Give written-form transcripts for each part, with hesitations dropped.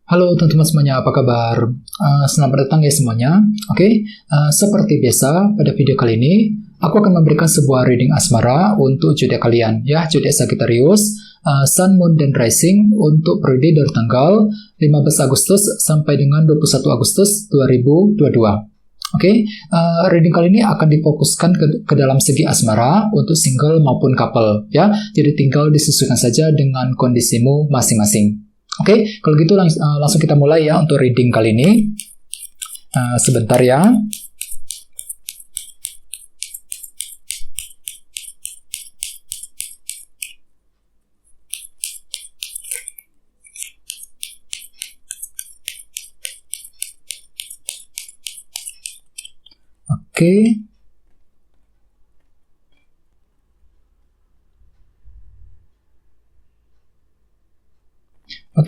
Halo teman-teman semuanya, apa kabar? Selamat datang ya semuanya. Seperti biasa, pada video kali ini, aku akan memberikan sebuah reading asmara untuk zodiak kalian, ya, zodiak Sagittarius, Sun, Moon, dan Rising untuk periode dari tanggal 15 Agustus sampai dengan 21 Agustus 2022. Reading kali ini akan difokuskan ke dalam segi asmara untuk single maupun couple, ya. Jadi tinggal disesuaikan saja dengan kondisimu masing-masing. Kalau gitu langsung kita mulai ya untuk reading kali ini. Sebentar ya.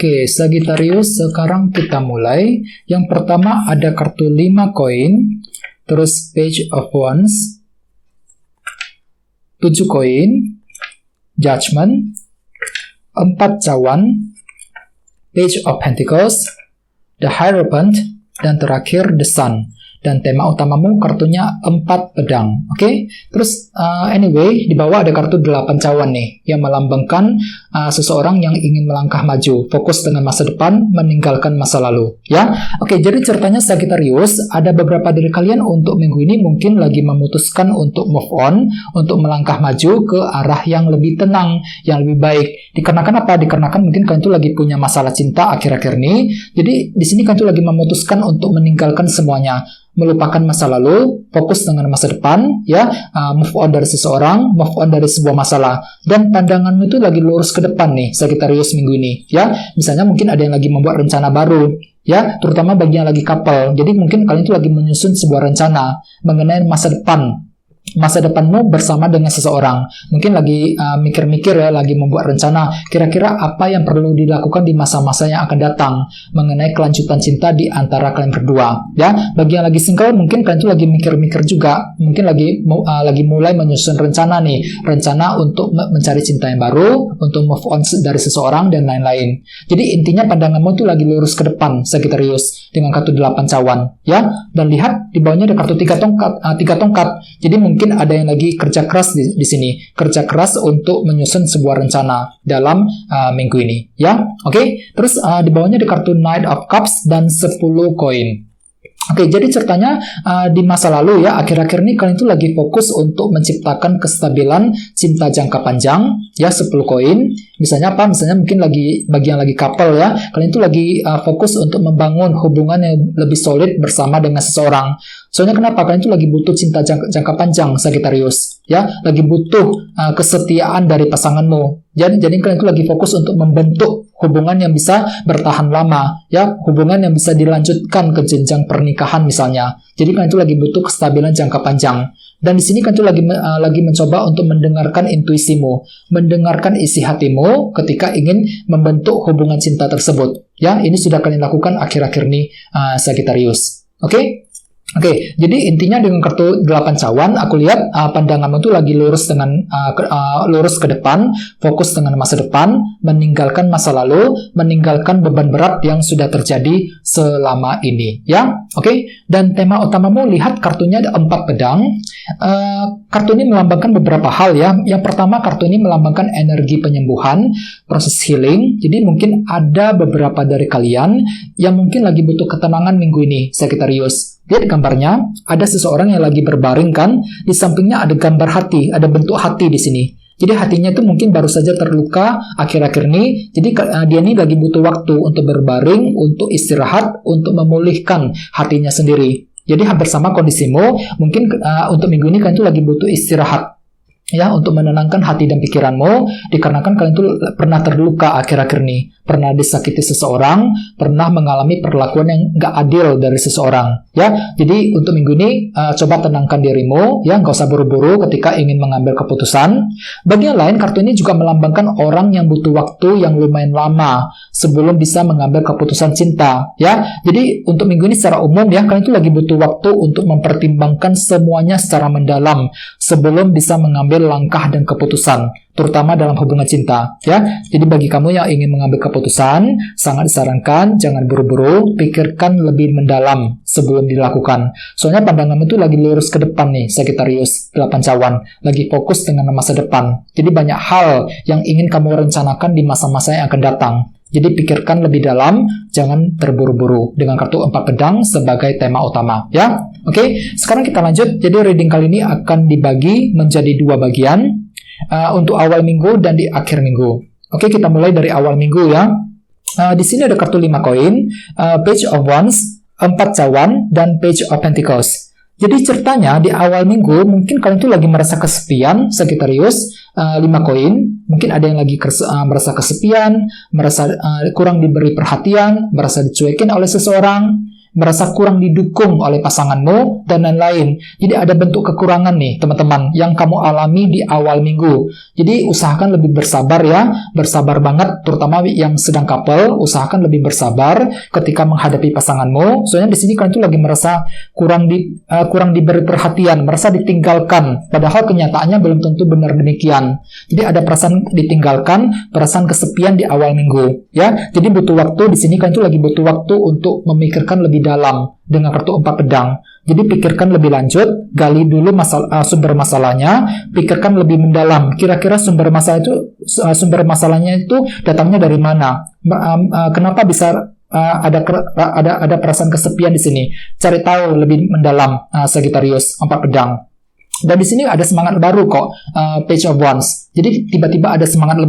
Sagittarius, sekarang kita mulai. Yang pertama ada kartu 5 koin, terus Page of Wands, 7 koin, Judgment, 4 cawan, Page of Pentacles, The Hierophant, dan terakhir The Sun. Dan tema utamamu kartunya 4 pedang. Terus anyway, di bawah ada kartu 8 cawan nih, yang melambangkan seseorang yang ingin melangkah maju, fokus dengan masa depan, meninggalkan masa lalu, ya. Jadi ceritanya Sagittarius, ada beberapa dari kalian untuk minggu ini mungkin lagi memutuskan untuk move on, untuk melangkah maju ke arah yang lebih tenang, yang lebih baik. Dikarenakan apa? Dikarenakan mungkin kalian tuh lagi punya masalah cinta akhir-akhir ini. Jadi di sini kalian tuh lagi memutuskan untuk meninggalkan semuanya, melupakan masa lalu, fokus dengan masa depan, ya, move on dari seseorang, move on dari sebuah masalah, dan pandanganmu itu lagi lurus ke depan nih, Sagittarius minggu ini, ya. Misalnya mungkin ada yang lagi membuat rencana baru, ya, terutama bagi yang lagi couple. Jadi mungkin kalian itu lagi menyusun sebuah rencana mengenai masa depanmu bersama dengan seseorang. Mungkin lagi mikir-mikir ya, lagi membuat rencana kira-kira apa yang perlu dilakukan di masa-masa yang akan datang mengenai kelanjutan cinta di antara kalian berdua, ya. Bagi yang lagi single, mungkin kalian tuh lagi mikir-mikir juga, mungkin lagi mulai menyusun rencana untuk mencari cinta yang baru, untuk move on dari seseorang dan lain-lain. Jadi intinya pandanganmu tuh lagi lurus ke depan, Sagittarius, dengan kartu 8 cawan, ya. Dan lihat di bawahnya ada kartu 3 tongkat. Jadi mungkin ada yang lagi kerja keras di sini, kerja keras untuk menyusun sebuah rencana dalam minggu ini, ya. Terus di bawahnya ada kartu Knight of Cups dan 10 koin. Jadi ceritanya di masa lalu ya, akhir-akhir ini kalian itu lagi fokus untuk menciptakan kestabilan cinta jangka panjang, ya, 10 koin. Misalnya apa? Misalnya mungkin bagi yang lagi couple ya, kalian itu lagi fokus untuk membangun hubungan yang lebih solid bersama dengan seseorang. Soalnya kenapa? Kalian itu lagi butuh cinta jangka panjang, Sagittarius, ya, lagi butuh kesetiaan dari pasanganmu. Jadi kalian itu lagi fokus untuk membentuk hubungan yang bisa bertahan lama, ya, hubungan yang bisa dilanjutkan ke jenjang pernikahan misalnya. Jadi kalian itu lagi butuh kestabilan jangka panjang. Dan di sini kalian itu lagi mencoba untuk mendengarkan intuisimu, mendengarkan isi hatimu ketika ingin membentuk hubungan cinta tersebut. Ya, ini sudah kalian lakukan akhir-akhir ini, Sagittarius. Jadi intinya dengan kartu 8 cawan, aku lihat pandanganmu tuh lagi lurus ke depan, fokus dengan masa depan, meninggalkan masa lalu, meninggalkan beban berat yang sudah terjadi selama ini, ya. Dan tema utamamu, lihat kartunya ada 4 pedang. Kartu ini melambangkan beberapa hal ya. Yang pertama, kartu ini melambangkan energi penyembuhan, proses healing. Jadi mungkin ada beberapa dari kalian yang mungkin lagi butuh ketenangan minggu ini, Sagittarius. Lihat gambarnya, ada seseorang yang lagi berbaring kan, di sampingnya ada gambar hati, ada bentuk hati di sini. Jadi hatinya itu mungkin baru saja terluka akhir-akhir ini, jadi dia ini lagi butuh waktu untuk berbaring, untuk istirahat, untuk memulihkan hatinya sendiri. Jadi hampir sama kondisimu, mungkin untuk minggu ini kalian itu lagi butuh istirahat, ya, untuk menenangkan hati dan pikiranmu, dikarenakan kalian itu pernah terluka akhir-akhir ini, pernah disakiti seseorang, pernah mengalami perlakuan yang nggak adil dari seseorang, ya. Jadi untuk minggu ini coba tenangkan dirimu, ya, nggak usah buru-buru ketika ingin mengambil keputusan. Bagi yang lain, kartu ini juga melambangkan orang yang butuh waktu yang lumayan lama sebelum bisa mengambil keputusan cinta, ya. Jadi untuk minggu ini secara umum ya, kalian itu lagi butuh waktu untuk mempertimbangkan semuanya secara mendalam sebelum bisa mengambil mengambil langkah dan keputusan, terutama dalam hubungan cinta, ya. Jadi bagi kamu yang ingin mengambil keputusan, sangat disarankan jangan buru-buru, pikirkan lebih mendalam sebelum dilakukan. Soalnya pandanganmu itu lagi lurus ke depan nih, Sagittarius 8 cawan, lagi fokus dengan masa depan. Jadi banyak hal yang ingin kamu rencanakan di masa-masa yang akan datang. Jadi pikirkan lebih dalam, jangan terburu-buru dengan kartu 4 pedang sebagai tema utama, ya. Oke, sekarang kita lanjut. Jadi reading kali ini akan dibagi menjadi 2 bagian, untuk awal minggu dan di akhir minggu. Oke, kita mulai dari awal minggu ya. Di sini ada kartu 5 koin, Page of Wands, 4 cawan, dan Page of Pentacles. Jadi ceritanya di awal minggu mungkin kalian tuh lagi merasa kesepian, Sagittarius, 5 koin. Mungkin ada yang lagi merasa kesepian, merasa kurang diberi perhatian, merasa dicuekin oleh seseorang, merasa kurang didukung oleh pasanganmu, dan lain-lain. Jadi ada bentuk kekurangan nih, teman-teman, yang kamu alami di awal minggu. Jadi usahakan lebih bersabar ya, bersabar banget, terutama yang sedang couple, usahakan lebih bersabar ketika menghadapi pasanganmu. Soalnya di sini kalian tuh lagi merasa kurang diberi perhatian, merasa ditinggalkan, padahal kenyataannya belum tentu benar demikian. Jadi ada perasaan ditinggalkan, perasaan kesepian di awal minggu, ya. Jadi butuh waktu, di sini kalian tuh lagi butuh waktu untuk memikirkan lebih dalam dengan kartu 4 pedang. Jadi pikirkan lebih lanjut, gali dulu sumber masalahnya, pikirkan lebih mendalam. Kira-kira sumber masalahnya itu datangnya dari mana? Kenapa bisa ada perasaan kesepian di sini? Cari tahu lebih mendalam, Sagittarius 4 pedang. Dan di sini ada semangat baru kok, Page of Wands. Jadi tiba-tiba ada semangat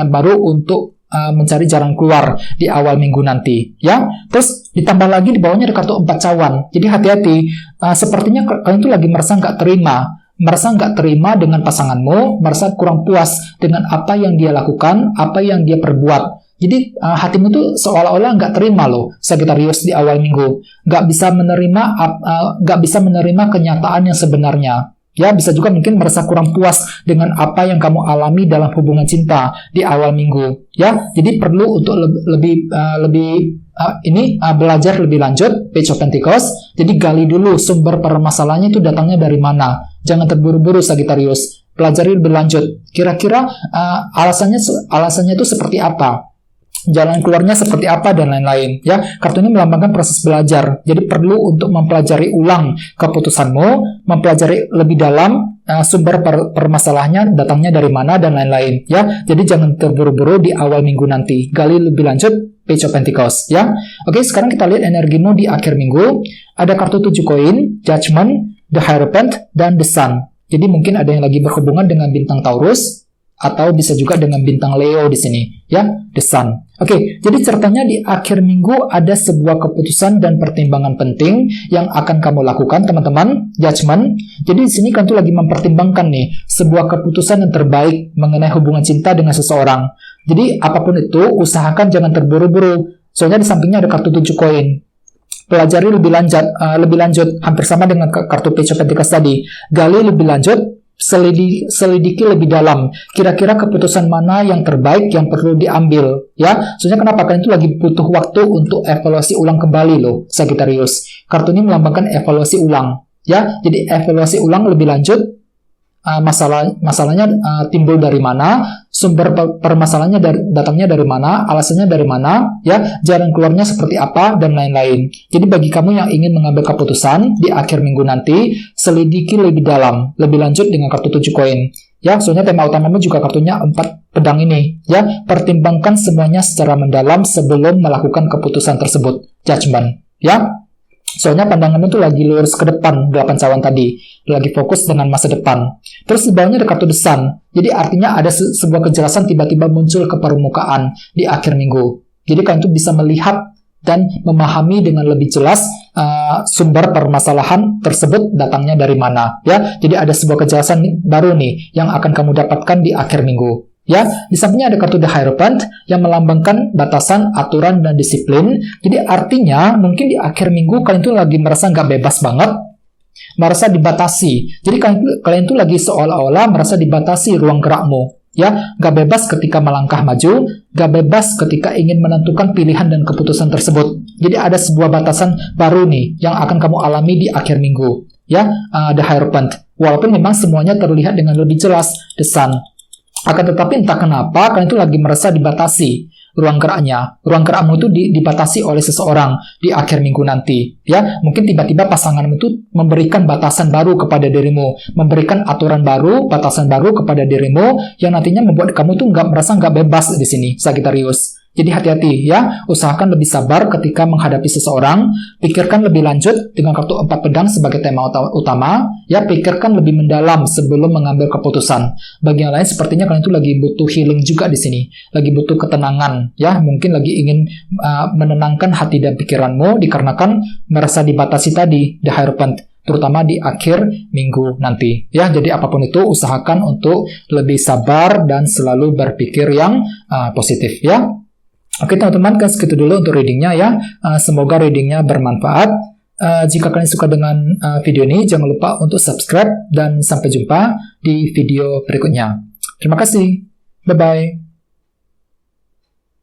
baru untuk mencari jalan keluar di awal minggu nanti, ya. Terus ditambah lagi di bawahnya ada kartu 4 cawan. Jadi hati-hati, sepertinya kalian tuh lagi merasa nggak terima dengan pasanganmu, merasa kurang puas dengan apa yang dia lakukan, apa yang dia perbuat. Jadi hatimu tuh seolah-olah nggak terima loh, Sagittarius di awal minggu, nggak bisa menerima kenyataan yang sebenarnya. Ya, bisa juga mungkin merasa kurang puas dengan apa yang kamu alami dalam hubungan cinta di awal minggu. Ya, jadi perlu untuk belajar lebih lanjut, Page of Pentacles. Jadi gali dulu sumber permasalahannya itu datangnya dari mana. Jangan terburu-buru, Sagittarius. Pelajari lebih lanjut. Kira-kira alasannya itu seperti apa? Jalan keluarnya seperti apa, dan lain-lain, ya. Kartu ini melambangkan proses belajar. Jadi perlu untuk mempelajari ulang keputusanmu, mempelajari lebih dalam sumber permasalahannya datangnya dari mana, dan lain-lain, ya. Jadi jangan terburu-buru di awal minggu nanti. Gali lebih lanjut, Page of Pentacles, ya. Oke, sekarang kita lihat energimu di akhir minggu. Ada kartu 7 koin, Judgment, The Hierophant, dan The Sun. Jadi mungkin ada yang lagi berhubungan dengan bintang Taurus, atau bisa juga dengan bintang Leo di sini, ya, The Sun. Oke, jadi ceritanya di akhir minggu ada sebuah keputusan dan pertimbangan penting yang akan kamu lakukan, teman-teman. Judgment. Jadi di sini kan tuh lagi mempertimbangkan nih sebuah keputusan yang terbaik mengenai hubungan cinta dengan seseorang. Jadi apapun itu, usahakan jangan terburu-buru. Soalnya di sampingnya ada kartu 7 koin. Pelajari lebih lanjut, hampir sama dengan kartu Page of Pentacles tadi. Gali lebih lanjut, selidiki lebih dalam. Kira-kira keputusan mana yang terbaik yang perlu diambil, ya. Soalnya kenapa? Kalian itu lagi butuh waktu untuk evaluasi ulang kembali loh, Sagittarius. Kartu ini melambangkan evaluasi ulang, ya. Jadi evaluasi ulang lebih lanjut. Masalahnya timbul dari mana, sumber permasalahannya datangnya dari mana, alasannya dari mana, ya, jalan keluarnya seperti apa, dan lain-lain. Jadi bagi kamu yang ingin mengambil keputusan di akhir minggu nanti, selidiki lebih dalam, lebih lanjut dengan kartu 7 koin. Ya, soalnya tema utamamu juga kartunya 4 pedang ini, ya. Pertimbangkan semuanya secara mendalam sebelum melakukan keputusan tersebut. Judgment, ya. Soalnya pandanganmu tuh lagi lurus ke depan, 8 cawan tadi. Lagi fokus dengan masa depan. Terus di bawahnya ada kartu The Sun. Jadi artinya ada sebuah kejelasan tiba-tiba muncul ke permukaan di akhir minggu. Jadi kalian tuh bisa melihat dan memahami dengan lebih jelas sumber permasalahan tersebut datangnya dari mana. Ya, jadi ada sebuah kejelasan baru nih yang akan kamu dapatkan di akhir minggu. Ya, di sampingnya ada kartu The Hierophant yang melambangkan batasan, aturan, dan disiplin. Jadi artinya mungkin di akhir minggu kalian tuh lagi merasa nggak bebas banget, merasa dibatasi. Jadi kalian tuh lagi seolah-olah merasa dibatasi ruang gerakmu. Ya, nggak bebas ketika melangkah maju, nggak bebas ketika ingin menentukan pilihan dan keputusan tersebut. Jadi ada sebuah batasan baru nih yang akan kamu alami di akhir minggu. Ya, The Hierophant. Walaupun memang semuanya terlihat dengan lebih jelas, the sun. Akan tetapi entah kenapa kalian itu lagi merasa dibatasi ruang geraknya. Ruang gerakmu itu dibatasi oleh seseorang di akhir minggu nanti. Ya, mungkin tiba-tiba pasanganmu itu memberikan batasan baru kepada dirimu, memberikan aturan baru, batasan baru kepada dirimu yang nantinya membuat kamu tuh merasa nggak bebas di sini, Sagittarius. Jadi hati-hati ya, usahakan lebih sabar ketika menghadapi seseorang, pikirkan lebih lanjut dengan kartu 4 pedang sebagai tema utama, ya pikirkan lebih mendalam sebelum mengambil keputusan. Bagi yang lain sepertinya kalian itu lagi butuh healing juga di sini, lagi butuh ketenangan, ya mungkin lagi ingin menenangkan hati dan pikiranmu dikarenakan merasa dibatasi tadi, the Hierophant, terutama di akhir minggu nanti. Ya, jadi apapun itu usahakan untuk lebih sabar dan selalu berpikir yang positif ya. Oke teman-teman, segitu dulu untuk readingnya ya. Semoga readingnya bermanfaat. Jika kalian suka dengan video ini, jangan lupa untuk subscribe dan sampai jumpa di video berikutnya. Terima kasih. Bye-bye.